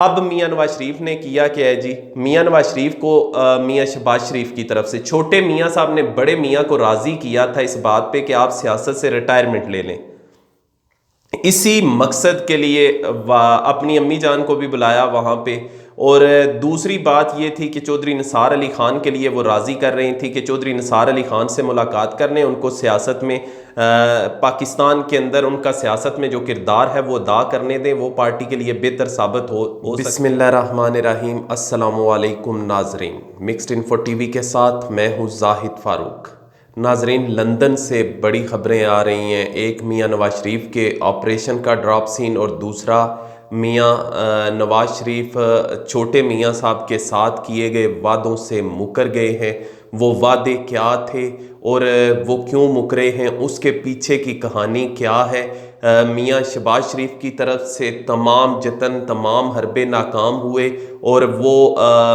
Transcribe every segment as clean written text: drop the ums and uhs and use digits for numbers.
अब मियां नवाज शरीफ ने किया क्या है जी। मियां नवाज शरीफ को मियां शहबाज शरीफ की तरफ से छोटे मियां साहब ने बड़े मियां को राजी किया था इस बात पे कि आप सियासत से रिटायरमेंट ले लें। इसी मकसद के लिए अपनी अम्मी जान को भी बुलाया वहाँ पे। और दूसरी बात ये थी कि चौधरी निसार अली ख़ान के लिए वो राज़ी कर रही थी कि चौधरी निसार अली ख़ान से मुलाकात करने, उनको सियासत में पाकिस्तान के अंदर उनका सियासत में जो किरदार है वो अदा करने दें, वो पार्टी के लिए बेहतर साबित हो बिस्मिल्लाहिर्रहमानिर्रहीम। अस्सलामु अलैकुम नाजरीन, मिक्स्ड इन्फो टीवी के साथ मैं हूँ जाहिद फारूक। नाजरीन, लंदन से बड़ी खबरें आ रही हैं। एक मियां नवाज शरीफ के ऑपरेशन का ड्रॉप सीन और दूसरा मियां नवाज शरीफ छोटे मियां साहब के साथ किए गए वादों से मुकर गए हैं। वो वादे क्या थे और वो क्यों मुकरे हैं, उसके पीछे की कहानी क्या है। मियां शहबाज शरीफ की तरफ से तमाम जतन, तमाम हरबे नाकाम हुए और वो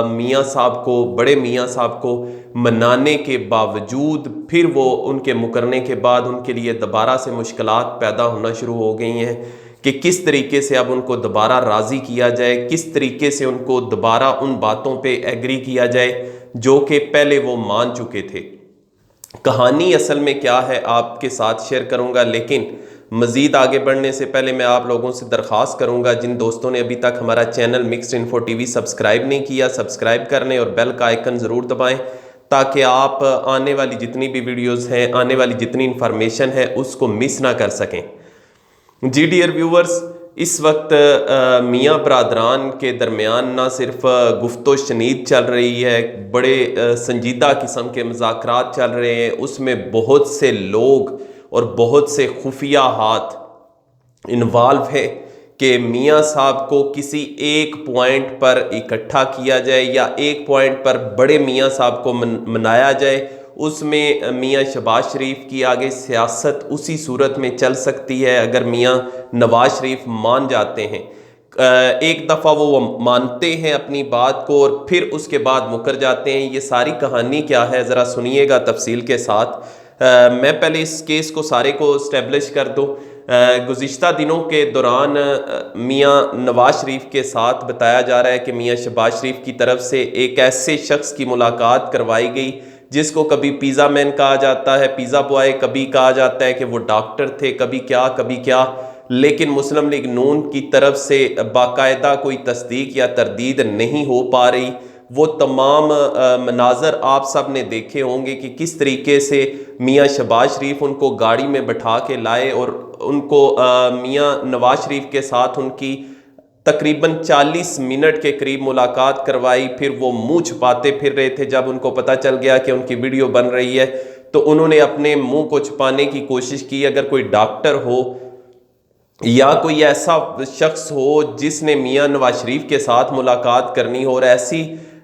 मियां साहब को, बड़े मियां साहब को मनाने के बावजूद फिर वो उनके मुकरने के बाद उनके लिए दोबारा से मुश्किलात पैदा होना शुरू हो गई हैं कि किस तरीके से अब उनको दोबारा राज़ी किया जाए, किस तरीके से उनको दोबारा उन बातों पे एग्री किया जाए जो कि पहले वो मान चुके थे। कहानी असल में क्या है आपके साथ शेयर करूंगा, लेकिन मज़ीद आगे बढ़ने से पहले मैं आप लोगों से दरख्वास्त करूंगा, जिन दोस्तों ने अभी तक हमारा channel mixed info TV subscribe नहीं किया, सब्सक्राइब कर लें और बेल का आइकन ज़रूर दबाएं ताकि आप आने वाली जितनी भी वीडियोस हैं, आने वाली जितनी इन्फॉर्मेशन है उसको मिस ना कर सकें। जी डियर व्यूवर्स, इस वक्त मियाँ बरादरान के दरमियान ना सिर्फ गुफ्तो शनीद चल रही है, बड़े संजीदा किस्म के मुज़ाकरात चल रहे हैं, उसमें बहुत से लोग और बहुत से खुफिया हाथ इन्वॉल्व है कि मियाँ साहब को किसी एक पॉइंट पर इकट्ठा किया जाए या एक पॉइंट पर बड़े मियाँ साहब को मनाया जाए। उसमें मियाँ शहबाज शरीफ की आगे सियासत उसी सूरत में चल सकती है अगर मियाँ नवाज शरीफ मान जाते हैं। एक दफ़ा वो मानते हैं अपनी बात को और फिर उसके बाद मुकर जाते हैं। ये सारी कहानी क्या है ज़रा सुनिएगा तफसील के साथ। मैं पहले इस केस को सारे को इस्टेब्लिश कर दूँ। गुज़िश्ता दिनों के दौरान मियाँ नवाज शरीफ के साथ बताया जा रहा है कि मियाँ शहबाज शरीफ की तरफ से एक ऐसे शख्स की मुलाकात करवाई गई जिसको कभी पिज़्ज़ा मैन कहा जाता है, पिज़्ज़ा बॉय, कभी कहा जाता है कि वो डॉक्टर थे, कभी क्या, लेकिन मुस्लिम लीग नून की तरफ से बाकायदा कोई तस्दीक या तरदीद नहीं हो पा रही। वो तमाम मनाजर आप सब ने देखे होंगे कि किस तरीके से मियाँ शहबाज शरीफ उनको गाड़ी में बैठा के लाए और उनको मियाँ नवाज शरीफ के साथ उनकी तकरीबन 40 मिनट के करीब मुलाकात करवाई। फिर वो मुंह छुपाते फिर रहे थे। जब उनको पता चल गया कि उनकी वीडियो बन रही है तो उन्होंने अपने मुंह को छुपाने की कोशिश की। अगर कोई डॉक्टर हो या कोई ऐसा शख्स हो जिसने मियाँ नवाज शरीफ के साथ मुलाकात करनी हो, और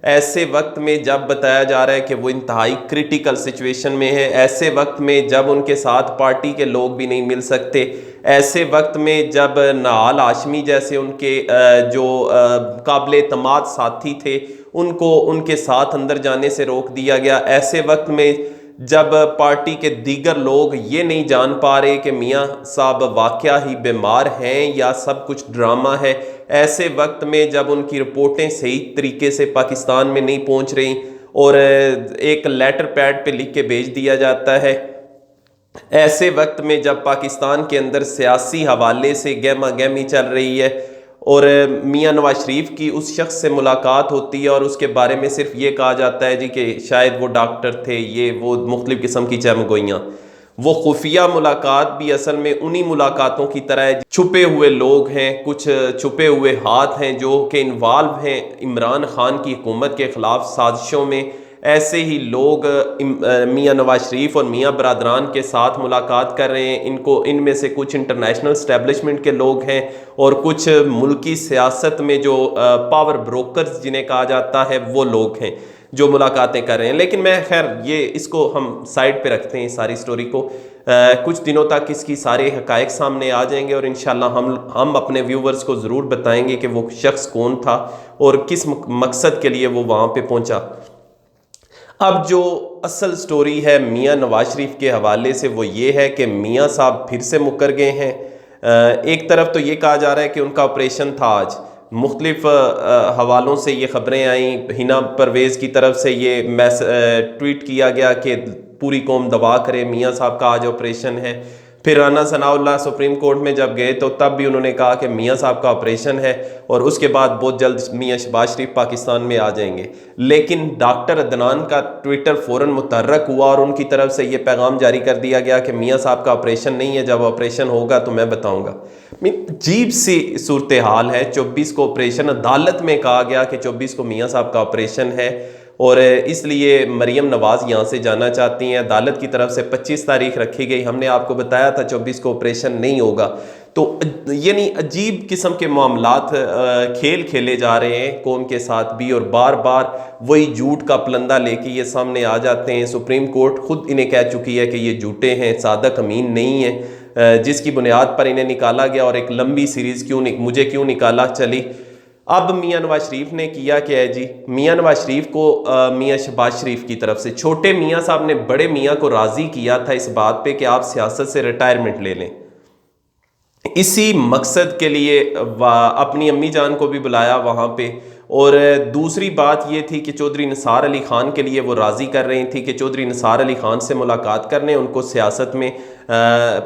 ऐसे वक्त में जब बताया जा रहा है कि वो इंतहाई क्रिटिकल सिचुएशन में है, ऐसे वक्त में जब उनके साथ पार्टी के लोग भी नहीं मिल सकते, ऐसे वक्त में जब नहाल हाशमी जैसे उनके जो काबिल एतमाद साथी थे उनको उनके साथ अंदर जाने से रोक दिया गया, ऐसे वक्त में जब पार्टी के दीगर लोग ये नहीं जान पा रहे कि मियाँ साहब वाकया ही बीमार हैं या सब कुछ ड्रामा है, ऐसे वक्त में जब उनकी रिपोर्टें सही तरीके से पाकिस्तान में नहीं पहुंच रही और एक लेटर पैड पे लिख के भेज दिया जाता है, ऐसे वक्त में जब पाकिस्तान के अंदर सियासी हवाले से गहमा गहमी चल रही है और मियाँ नवाज शरीफ की उस शख्स से मुलाकात होती है और उसके बारे में सिर्फ ये कहा जाता है जी कि शायद वो डॉक्टर थे, ये वो मुख्तलिफ किस्म की चमगोइयाँ। वो खुफिया मुलाकात भी असल में उन्हीं मुलाकातों की तरह है। छुपे हुए लोग हैं, कुछ छुपे हुए हाथ हैं जो कि इन्वॉल्व हैं इमरान खान की हुकूमत के ख़िलाफ़ साजिशों में। ऐसे ही लोग मियाँ नवाज शरीफ और मियाँ बरादरान के साथ मुलाकात कर रहे हैं। इनमें से कुछ इंटरनेशनल स्टैब्लिशमेंट के लोग हैं और कुछ मुल्की सियासत में जो पावर ब्रोकर्स जिन्हें कहा जाता है वो लोग हैं जो मुलाकातें कर रहे हैं। लेकिन मैं खैर ये इसको हम साइड पे रखते हैं, इस सारी स्टोरी को। कुछ दिनों तक इसकी सारे हकायक सामने आ जाएंगे और इंशाल्लाह हम अपने व्यूवर्स को ज़रूर बताएंगे कि वो शख्स कौन था और किस मकसद के लिए वो वहाँ पे पहुँचा। अब जो असल स्टोरी है मियाँ नवाज शरीफ के हवाले से वो ये है कि मियाँ साहब फिर से मुकर गए हैं। एक तरफ तो ये कहा जा रहा है कि उनका ऑपरेशन था आज, मुख्तलिफ हवालों से ये ख़बरें आईं। हिना परवेज़ की तरफ से ये ट्वीट किया गया कि पूरी कौम दवा करे, मियाँ साहब का आज ऑपरेशन है। फिर राना सनाउल्लाह सुप्रीम कोर्ट में जब गए तो तब भी उन्होंने कहा कि मियाँ साहब का ऑपरेशन है और उसके बाद बहुत जल्द मियाँ शहबाज शरीफ पाकिस्तान में आ जाएंगे। लेकिन डॉक्टर अदनान का ट्विटर फ़ौरन मुतहर्रक हुआ और उनकी तरफ से ये पैगाम जारी कर दिया गया कि मियाँ साहब का ऑपरेशन नहीं है, जब ऑपरेशन होगा तो मैं बताऊँगा। अजीब सी सूरत हाल है। 24 को ऑपरेशन, अदालत में कहा गया कि 24 को मियाँ साहब का ऑपरेशन है और इसलिए मरियम नवाज़ यहाँ से जाना चाहती हैं। अदालत की तरफ से 25 तारीख रखी गई। हमने आपको बताया था 24 को ऑपरेशन नहीं होगा। तो यानी अजीब किस्म के मामलात खेल खेले जा रहे हैं कौम के साथ भी, और बार बार वही झूठ का पलंदा लेके ये सामने आ जाते हैं। सुप्रीम कोर्ट खुद इन्हें कह चुकी है कि ये झूठे हैं, सादक अमीन नहीं है, जिसकी बुनियाद पर इन्हें निकाला गया और एक लंबी सीरीज़ मुझे क्यों निकाला चली। अब मियाँ नवाज शरीफ ने किया क्या है जी? मियाँ नवाज शरीफ को मियाँ शहबाज शरीफ की तरफ से छोटे मियाँ साहब ने बड़े मियाँ को राज़ी किया था इस बात पे कि आप सियासत से रिटायरमेंट ले लें। इसी मकसद के लिए अपनी अम्मी जान को भी बुलाया वहाँ पे। और दूसरी बात ये थी कि चौधरी निसार अली ख़ान के लिए वो राज़ी कर रही थी कि चौधरी निसार अली ख़ान से मुलाकात करने, उनको सियासत में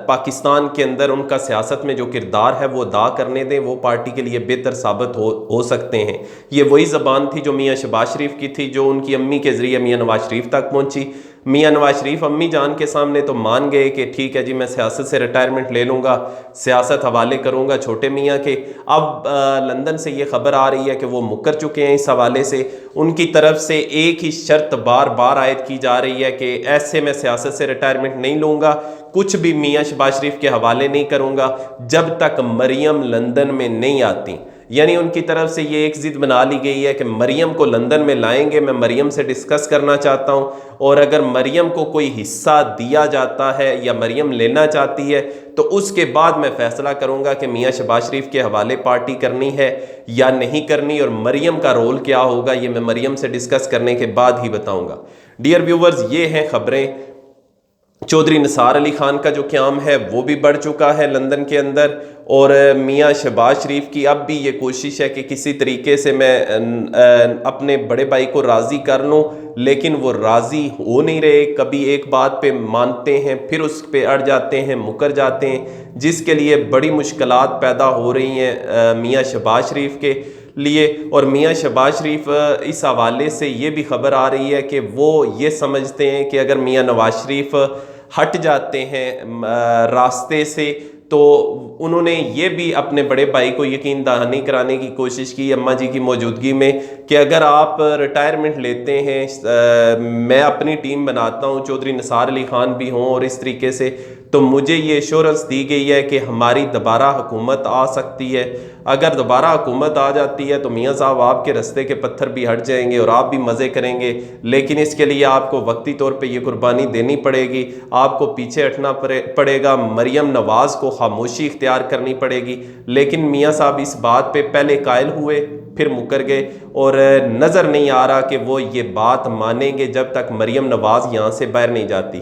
पाकिस्तान के अंदर उनका सियासत में जो किरदार है वो अदा करने दें, वो पार्टी के लिए बेहतर साबित हो सकते हैं। ये वही ज़बान थी जो मियाँ शहबाज शरीफ की थी, जो उनकी अम्मी के ज़रिए मियाँ नवाज शरीफ तक पहुँची। मियाँ नवाज शरीफ अम्मी जान के सामने तो मान गए कि ठीक है जी, मैं सियासत से रिटायरमेंट ले लूँगा, सियासत हवाले करूँगा छोटे मियाँ के। अब लंदन से ये खबर आ रही है कि वो मुकर चुके हैं इस हवाले से। उनकी तरफ से एक ही शर्त बार बार आयद की जा रही है कि ऐसे मैं सियासत से रिटायरमेंट नहीं लूँगा, कुछ भी मियाँ शहबाज शरीफ के हवाले नहीं करूँगा जब तक मरियम लंदन में नहीं आती। यानी उनकी तरफ से ये एक ज़िद बना ली गई है कि मरियम को लंदन में लाएंगे, मैं मरियम से डिस्कस करना चाहता हूँ, और अगर मरियम को कोई हिस्सा दिया जाता है या मरियम लेना चाहती है तो उसके बाद मैं फ़ैसला करूँगा कि मियाँ शहबाज शरीफ के हवाले पार्टी करनी है या नहीं करनी, और मरियम का रोल क्या होगा ये मैं मरियम से डिस्कस करने के बाद ही बताऊँगा। डियर व्यूवर्स, ये हैं ख़बरें। चौधरी निसार अली ख़ान का जो क़याम है वो भी बढ़ चुका है लंदन के अंदर, और मियाँ शहबाज शरीफ की अब भी ये कोशिश है कि किसी तरीके से मैं अपने बड़े भाई को राज़ी कर लूँ, लेकिन वो राज़ी हो नहीं रहे। कभी एक बात पे मानते हैं, फिर उस पे अड़ जाते हैं, मुकर जाते हैं, जिसके लिए बड़ी मुश्किलात पैदा हो रही हैं मियाँ शहबाज शरीफ के लिए। और मियाँ शहबाज शरीफ इस हवाले से ये भी खबर आ रही है कि वो ये समझते हैं कि अगर मियाँ नवाज शरीफ हट जाते हैं रास्ते से तो उन्होंने ये भी अपने बड़े भाई को यकीन दहानी कराने की कोशिश की अम्मा जी की मौजूदगी में कि अगर आप रिटायरमेंट लेते हैं, मैं अपनी टीम बनाता हूँ, चौधरी निसार अली ख़ान भी हों और इस तरीके से, तो मुझे ये एश्योरेंस दी गई है कि हमारी दोबारा हुकूमत आ सकती है। अगर दोबारा हुकूमत आ जाती है तो मियाँ साहब आपके रास्ते के पत्थर भी हट जाएंगे और आप भी मज़े करेंगे, लेकिन इसके लिए आपको वक्ती तौर पे ये कुर्बानी देनी पड़ेगी, आपको पीछे हटना पड़ेगा, मरियम नवाज़ को खामोशी इख्तियार करनी पड़ेगी। लेकिन मियाँ साहब इस बात पे पहले कायल हुए, फिर मुकर गए, और नज़र नहीं आ रहा कि वो ये बात मानेंगे जब तक मरियम नवाज़ यहाँ से बाहर नहीं जाती।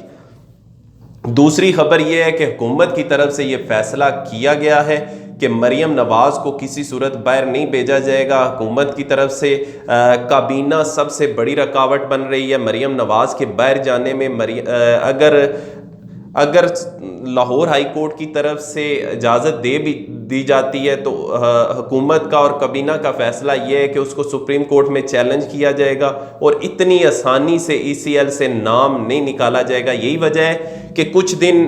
दूसरी खबर यह है कि हुकूमत की तरफ से ये फैसला किया गया है कि मरियम नवाज़ को किसी सूरत बाहर नहीं भेजा जाएगा। हुकूमत की तरफ से काबीना सबसे बड़ी रुकावट बन रही है मरियम नवाज़ के बाहर जाने में। अगर लाहौर हाई कोर्ट की तरफ से इजाज़त दी जाती है तो हुकूमत का और काबीना का फ़ैसला यह है कि उसको सुप्रीम कोर्ट में चैलेंज किया जाएगा और इतनी आसानी से ECL से नाम नहीं निकाला जाएगा। यही वजह है कि कुछ दिन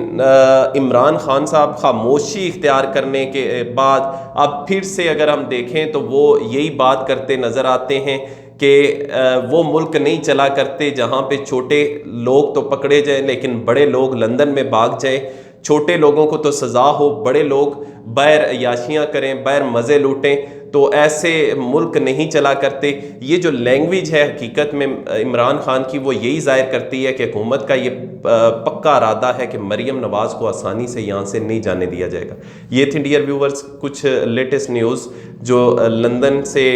इमरान खान साहब खामोशी इख्तियार करने के बाद अब फिर से अगर हम देखें तो वो यही बात करते नज़र आते हैं कि वो मुल्क नहीं चला करते जहाँ पे छोटे लोग तो पकड़े जाएं लेकिन बड़े लोग लंदन में भाग जाएं। छोटे लोगों को तो सज़ा हो, बड़े लोग बाहर अयाशियाँ करें, बाहर मज़े लूटें, तो ऐसे मुल्क नहीं चला करते। ये जो लैंग्वेज है हकीकत में इमरान खान की, वो यही ज़ाहिर करती है कि हुकूमत का ये पक्का इरादा है कि मरियम नवाज़ को आसानी से यहाँ से नहीं जाने दिया जाएगा। ये थी डियर व्यूवर्स कुछ लेटेस्ट न्यूज़ जो लंदन से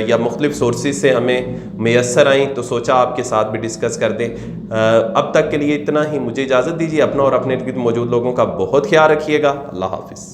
या मुख्तलिफ सोर्सेज से हमें मैसर आई, तो सोचा आपके साथ भी डिस्कस कर दें। अब तक के लिए इतना ही, मुझे इजाज़त दीजिए। अपना और अपने इर्द गिर्द मौजूद लोगों का बहुत ख्याल रखिएगा। अल्लाह हाफिज़।